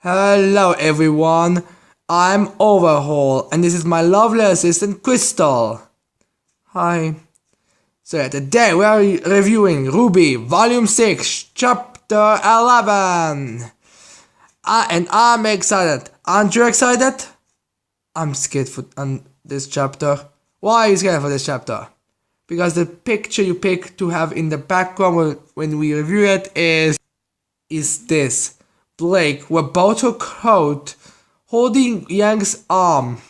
Hello everyone, I'm Overhaul and this is my lovely assistant Crystal. Hi. So today we are reviewing Rwby Volume 6, Chapter 11. And I'm excited. Aren't you excited? I'm scared for this chapter. Why are you scared for this chapter? Because the picture you pick to have in the background when we review it is this. Blake with both her coat holding Yang's arm.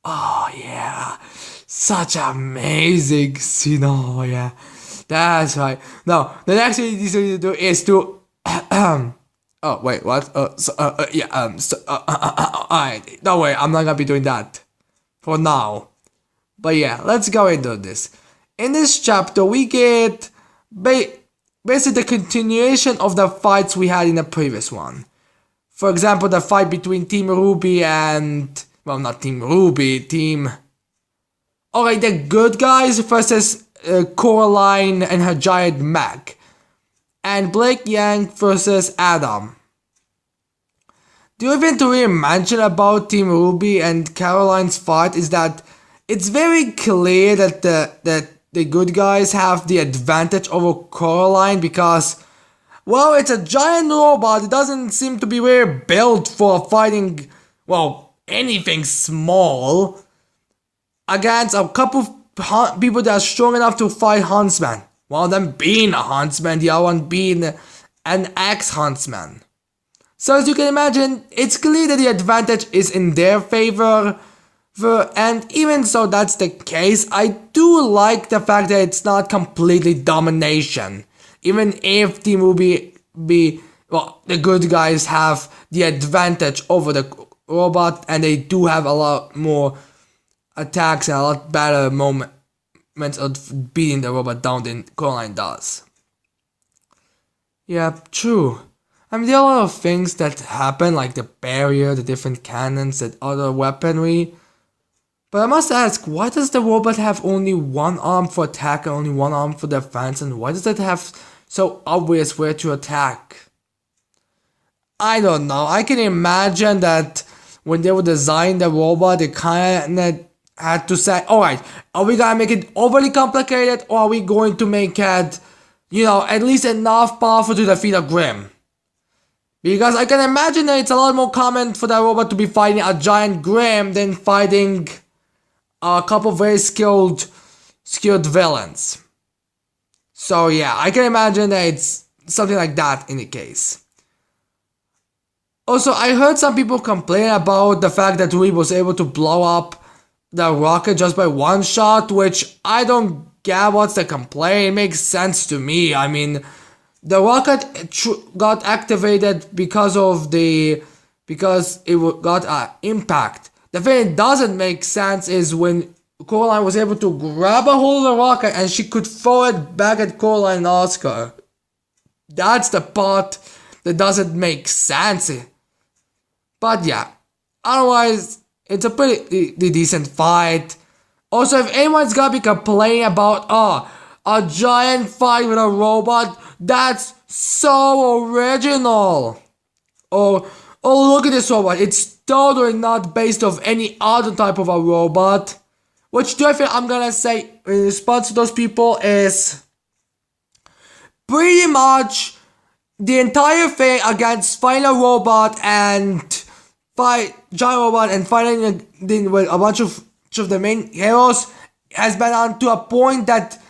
Oh yeah, such amazing scene. Oh yeah, that's right. Now the next thing you need to do is to oh wait, what? Alright, don't worry, I'm not gonna be doing that for now. But yeah, let's go into this. In this chapter, we get basically the continuation of the fights we had in the previous one. For example, the fight between Team Rwby and... well, not Team Rwby, Team... alright, the good guys versus Coraline and her giant mech. And Blake Yang versus Adam. The other thing to really mention about Team Rwby and Caroline's fight is that it's very clear that the good guys have the advantage over Coraline because, well, it's a giant robot. It doesn't seem to be really built for fighting, well, anything small against a couple of people that are strong enough to fight Huntsman. One of them being a Huntsman, the other one being an ex-Huntsman. So as you can imagine, it's clear that the advantage is in their favor. And even so that's the case, I do like the fact that it's not completely domination. Even if Team Rwby well, the good guys have the advantage over the robot and they do have a lot more attacks and a lot better moments of beating the robot down than Coraline does. Yeah, true. I mean, there are a lot of things that happen, like the barrier, the different cannons, and other weaponry. But I must ask, why does the robot have only one arm for attack and only one arm for defense, and why does it have so obvious where to attack? I don't know. I can imagine that when they would design the robot, they kind of had to say, alright, are we gonna make it overly complicated, or are we going to make it, you know, at least enough powerful to defeat a Grim? Because I can imagine that it's a lot more common for that robot to be fighting a giant Grim than fighting a couple of very skilled villains. So yeah, I can imagine that it's something like that in the case. Also, I heard some people complain about the fact that Rwby was able to blow up the rocket just by one shot, which I don't get what's the complaint. It makes sense to me. I mean, the rocket got activated because it got an impact. The thing that doesn't make sense is when Coraline was able to grab a hold of the rocket and she could throw it back at Coraline and Oscar. That's the part that doesn't make sense. But yeah, otherwise, it's a pretty decent fight. Also, if anyone's gonna be complaining about, a giant fight with a robot, that's so original. Oh, look at this robot. It's totally not based off any other type of a robot. Which do I think I'm gonna say in response to those people is pretty much the entire thing against fighting a robot and fight giant robot and fighting with a bunch of the main heroes has been on to a point that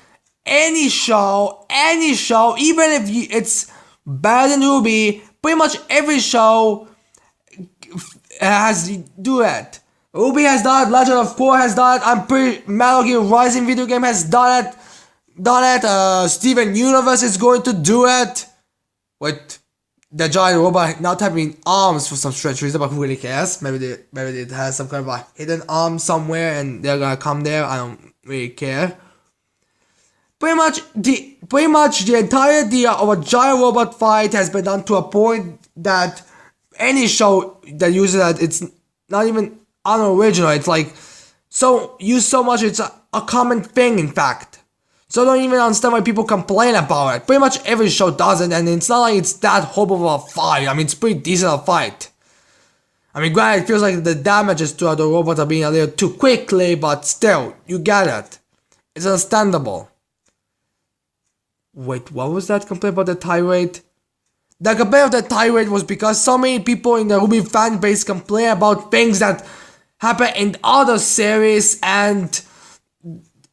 any show, even if it's better than Rwby, pretty much every show has to do it. Rwby has done it, Legend of Korra has done it, I'm pretty Metal Gear Rising video game has done it, Steven Universe is going to do it, with the giant robot not having arms for some strange reason, but who really cares? Maybe it has some kind of a hidden arm somewhere and they're gonna come there, I don't really care. Pretty much the entire idea of a giant robot fight has been done to a point that any show that uses that, it's not even unoriginal. It's like so used so much, it's a common thing in fact. So I don't even understand why people complain about it. Pretty much every show does it, and it's not like it's that horrible of a fight. I mean, it's pretty decent a fight. I mean, granted, it feels like the damages to the robots are being a little too quickly, but still, you get it. It's understandable. Wait, what was that complaint about the tirade? The complaint of the tirade was because so many people in the Rwby fan base complain about things that happen in other series, and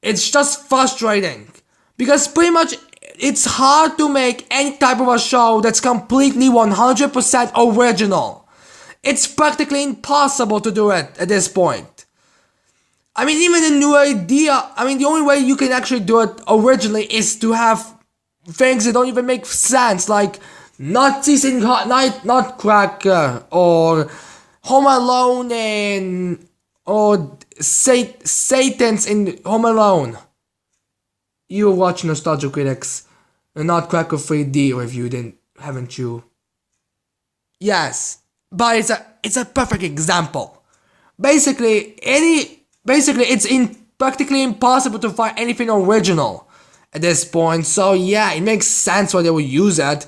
it's just frustrating. Because pretty much it's hard to make any type of a show that's completely 100% original. It's practically impossible to do it at this point. I mean, even a new idea, I mean, the only way you can actually do it originally is to have things that don't even make sense, like Nazis in Nutcracker, or Home Alone or Satan's in Home Alone. You watch Nostalgia Critics, the Nutcracker 3D review, haven't you? Yes, but it's a perfect example. Basically, it's practically impossible to find anything original at this point. So yeah, it makes sense why they would use it,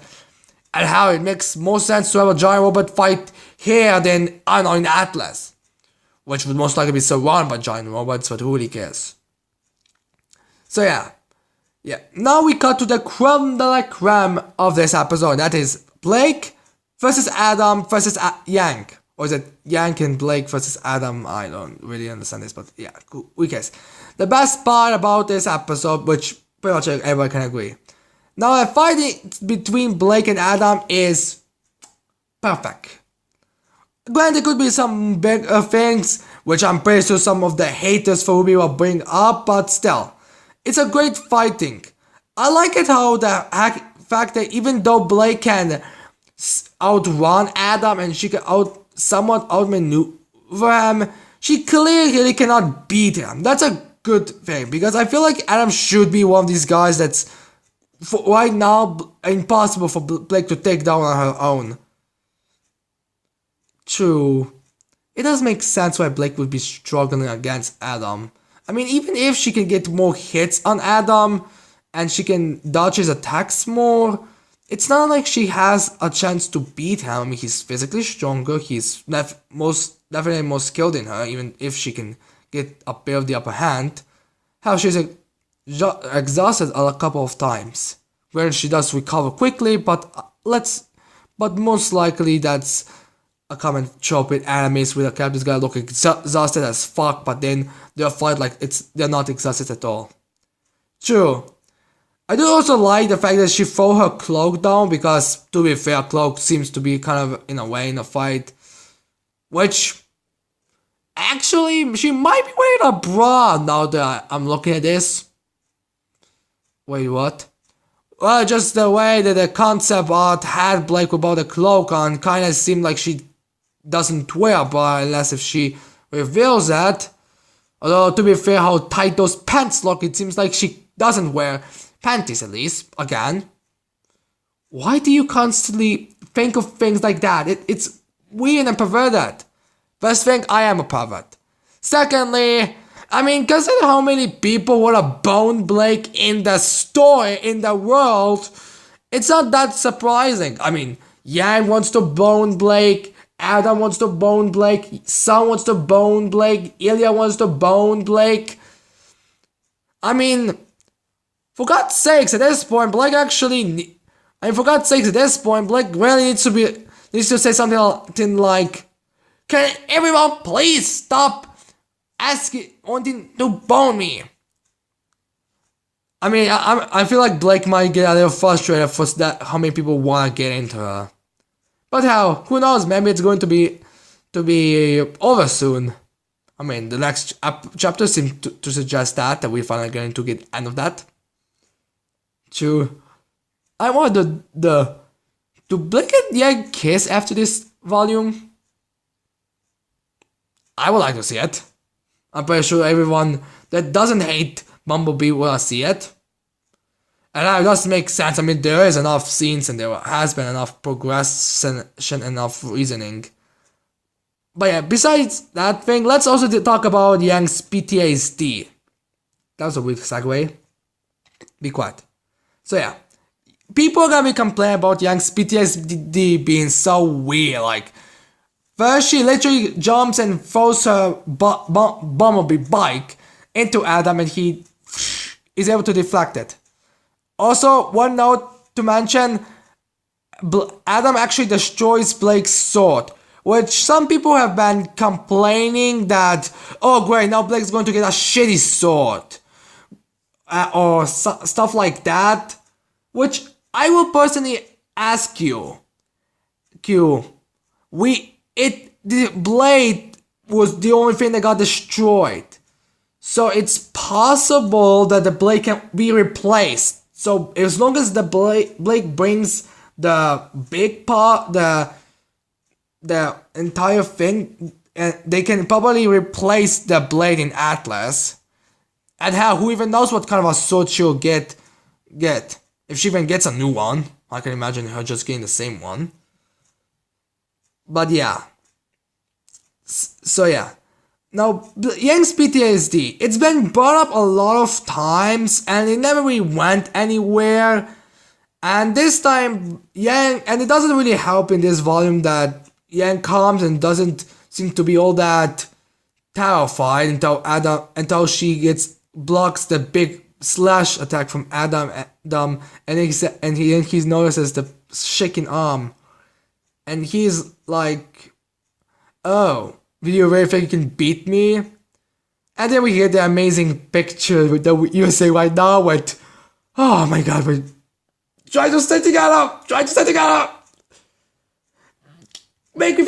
and how it makes more sense to have a giant robot fight here than, I don't know, in Atlas, which would most likely be surrounded by giant robots, but who really cares? So yeah. Now we cut to the creme de la creme of this episode. That is Blake versus Adam versus Yank. Or is it Yank and Blake versus Adam? I don't really understand this, but yeah, cool. Who cares? The best part about this episode, which pretty much everyone can agree. Now the fighting between Blake and Adam is perfect. Granted, there could be some big things, which I'm pretty sure some of the haters for Rwby will bring up, but still. It's a great fighting. I like it how the fact that even though Blake can outrun Adam and she can somewhat outmaneuver him, she clearly cannot beat him. That's a good thing, because I feel like Adam should be one of these guys that's right now impossible for Blake to take down on her own. True. It does make sense why Blake would be struggling against Adam. I mean, even if she can get more hits on Adam and she can dodge his attacks more, it's not like she has a chance to beat him. I mean, he's physically stronger, he's definitely more skilled than her, even if she can get a bit of the upper hand. How she's exhausted a couple of times. Where she does recover quickly, but most likely that's a common trope with animes where the characters gotta look exhausted as fuck, but then they'll fight like they're not exhausted at all. True. I do also like the fact that she throw her cloak down, because to be fair, cloak seems to be kind of in a way in a fight, which actually she might be wearing a bra now that I'm looking at this. Wait, what? Well, just the way that the concept art had Blake without a cloak on kind of seemed like she doesn't wear a bra unless if she reveals that. Although, to be fair, how tight those pants look, it seems like she doesn't wear panties, at least. Again, why do you constantly think of things like that? It's weird and perverted. First thing, I am a pervert. Secondly, I mean, consider how many people want to bone Blake in the story, in the world. It's not that surprising. I mean, Yang wants to bone Blake, Adam wants to bone Blake, Sun wants to bone Blake, Ilya wants to bone Blake. I mean, for God's sakes, at this point, Blake really needs to say something like, "Can everyone please stop wanting to bone me?" I mean, I feel like Blake might get a little frustrated for that, how many people want to get into her. But who knows, maybe it's going to be over soon. I mean, the next chapter seems to suggest that we finally going to get end of that. True. I want do Blake and Yang kiss after this volume? I would like to see it. I'm pretty sure everyone that doesn't hate Bumblebee will see it. And that does make sense. I mean, there is enough scenes and there has been enough progression, enough reasoning. But yeah, besides that thing, let's also talk about Yang's PTSD. That was a weird segue. Be quiet. So yeah, people are gonna be complaining about Yang's PTSD being so weird. Like, First, she literally jumps and throws her bumblebee bike into Adam, and he is able to deflect it. Also, one note to mention, Adam actually destroys Blake's sword, which some people have been complaining that, oh great, now Blake's going to get a shitty sword, or stuff like that, which I will personally ask you, the blade was the only thing that got destroyed, so it's possible that the blade can be replaced. So as long as the blade brings the big part, the entire thing, and they can probably replace the blade in Atlas. And hell, who even knows what kind of a sword she'll get if she even gets a new one. I can imagine her just getting the same one. But yeah. So yeah. Now, Yang's PTSD, it's been brought up a lot of times and it never really went anywhere. And this time, Yang, and it doesn't really help in this volume that Yang comes and doesn't seem to be all that terrified until she blocks the big slash attack from Adam, and he notices the shaking arm, and he's like, "Oh, do you really think you can beat me?" And then we get the amazing picture with the USA right now with, oh my god, we're trying to stay together, making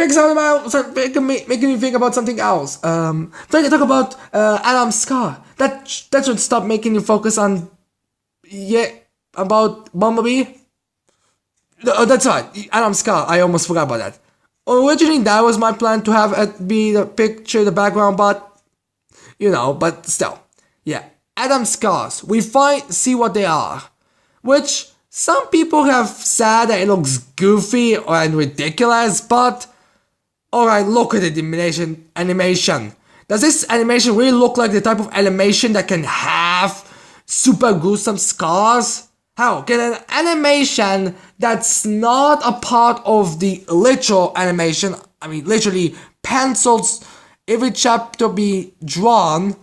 me think about something else. Trying to talk about Adam's scar. That should stop making you focus on about Bumblebee. Oh, that's right, Adam's scar. I almost forgot about that. Originally, that was my plan, to have it be the picture, the background, but but still, yeah. Adam's scars. We see what they are, which some people have said that it looks goofy and ridiculous, but alright, look at the animation. Does this animation really look like the type of animation that can have super gruesome scars? How can an animation that's not a part of the literal animation, I mean literally pencils every chapter be drawn,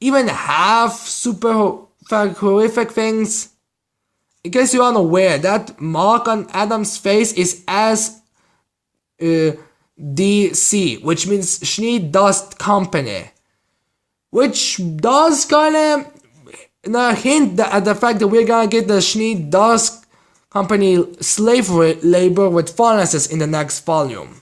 even have super horrific things? In case you're unaware, that mark on Adam's face is as DC, which means Schnee Dust Company, which does kind of hint at the fact that we're gonna get the Schnee Dust Company slave labor with furnaces in the next volume,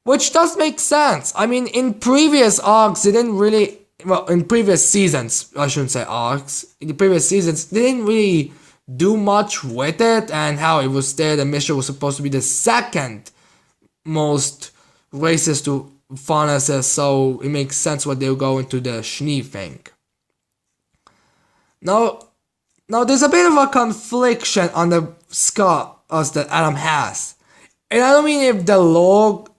which does make sense. I mean, in previous arcs, they didn't really, well, in previous seasons, I shouldn't say arcs, in the previous seasons, they didn't really do much with it, and how it was there, the mission was supposed to be the second most racist to furnaces, so it makes sense why they'll go into the Schnee thing. Now there's a bit of a confliction on the scars that Adam has, and I don't mean if the log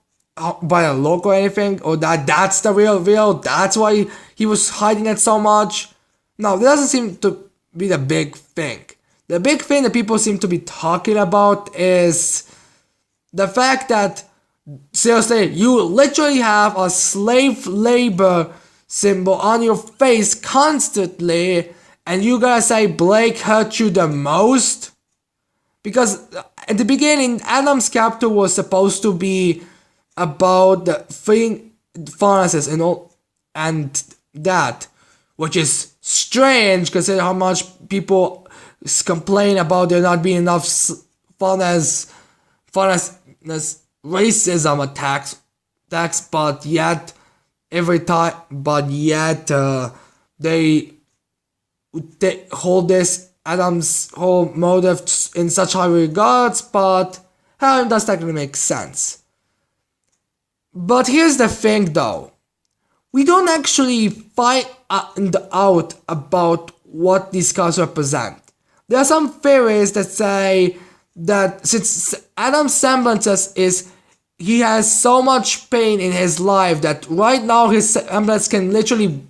by a log or anything, or that's the real, that's why he was hiding it so much. No, that doesn't seem to be the big thing. The big thing that people seem to be talking about is the fact that, seriously, you literally have a slave labor symbol on your face constantly, and you gotta say Blake hurt you the most? Because at the beginning, Adam's chapter was supposed to be about the furnaces and all, and that, which is strange considering how much people complain about there not being enough furnace racism attacks, but yet they hold this Adam's whole motive in such high regards, but how does that really make sense? But here's the thing though, we don't actually find out about what these cards represent. There are some theories that say that since Adam's semblances is, he has so much pain in his life that right now his semblance can literally,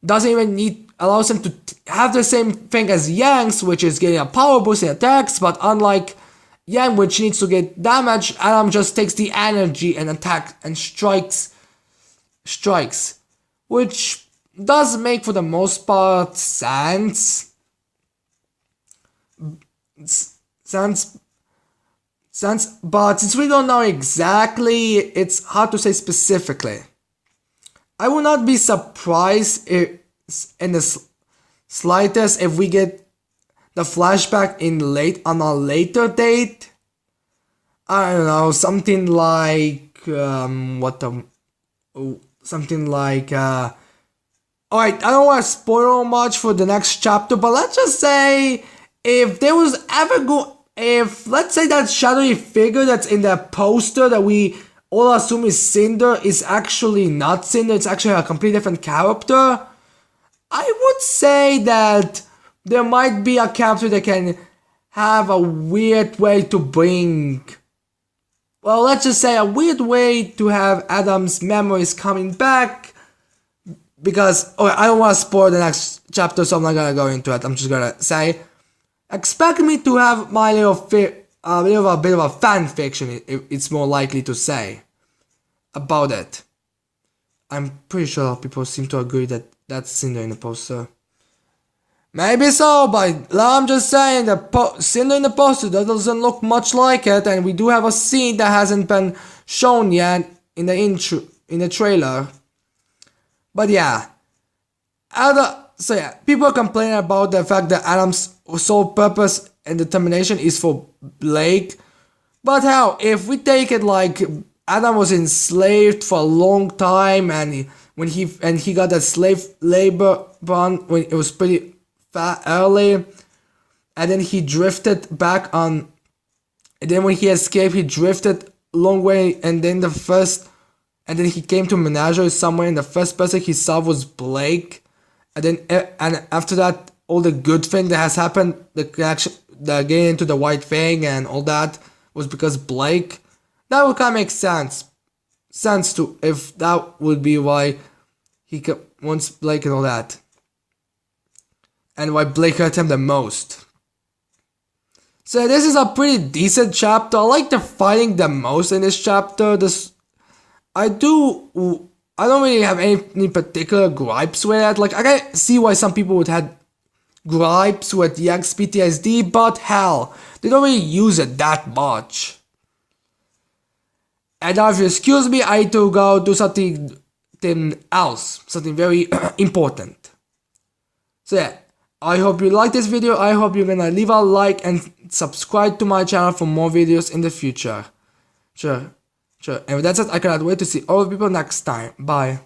doesn't even allows him to have the same thing as Yang's, which is getting a power boost in attacks, but unlike Yang, which needs to get damaged, Adam just takes the energy and attacks and strikes, which does make for the most part sense. But since we don't know exactly, it's hard to say specifically. I would not be surprised if, in the slightest, if we get the flashback on a later date. I don't know, something like alright, I don't want to spoil much for the next chapter, but let's just say if there was ever if let's say that shadowy figure that's in that poster that we all assume is Cinder is actually not Cinder, it's actually a completely different character, I would say that there might be a character that can have a weird way to bring, well, let's just say a weird way to have Adam's memories coming back, because I don't want to spoil the next chapter, so I'm not gonna go into it. I'm just gonna say, expect me to have my a bit of a fan fiction, it's more likely to say, about it. I'm pretty sure people seem to agree that that's Cinder in the poster. Maybe so, but I'm just saying that Cinder in the poster doesn't look much like it, and we do have a scene that hasn't been shown yet in the trailer. But yeah, people are complaining about the fact that Adam's sole purpose and determination is for Blake. But hell, if we take it like Adam was enslaved for a long time, and when he got that slave labor bond when it was pretty early, and then he drifted back on, and then when he escaped he drifted a long way, and then he came to Menagerie somewhere, and the first person he saw was Blake, and after that all the good thing that has happened, the connection, the getting into the white thing and all that, was because Blake. That would kind of make sense to, if that would be why he wants Blake and all that. And why Blake hurt him the most. So this is a pretty decent chapter. I like the fighting the most in this chapter. I don't really have any particular gripes with it. Like, I can see why some people would have gripes with the XPTSD, but hell, they don't really use it that much. And now if you excuse me, I need to go do something else. Something very important. So yeah. I hope you like this video. I hope you're gonna leave a like and subscribe to my channel for more videos in the future. Sure. And with that said, I cannot wait to see all the people next time. Bye.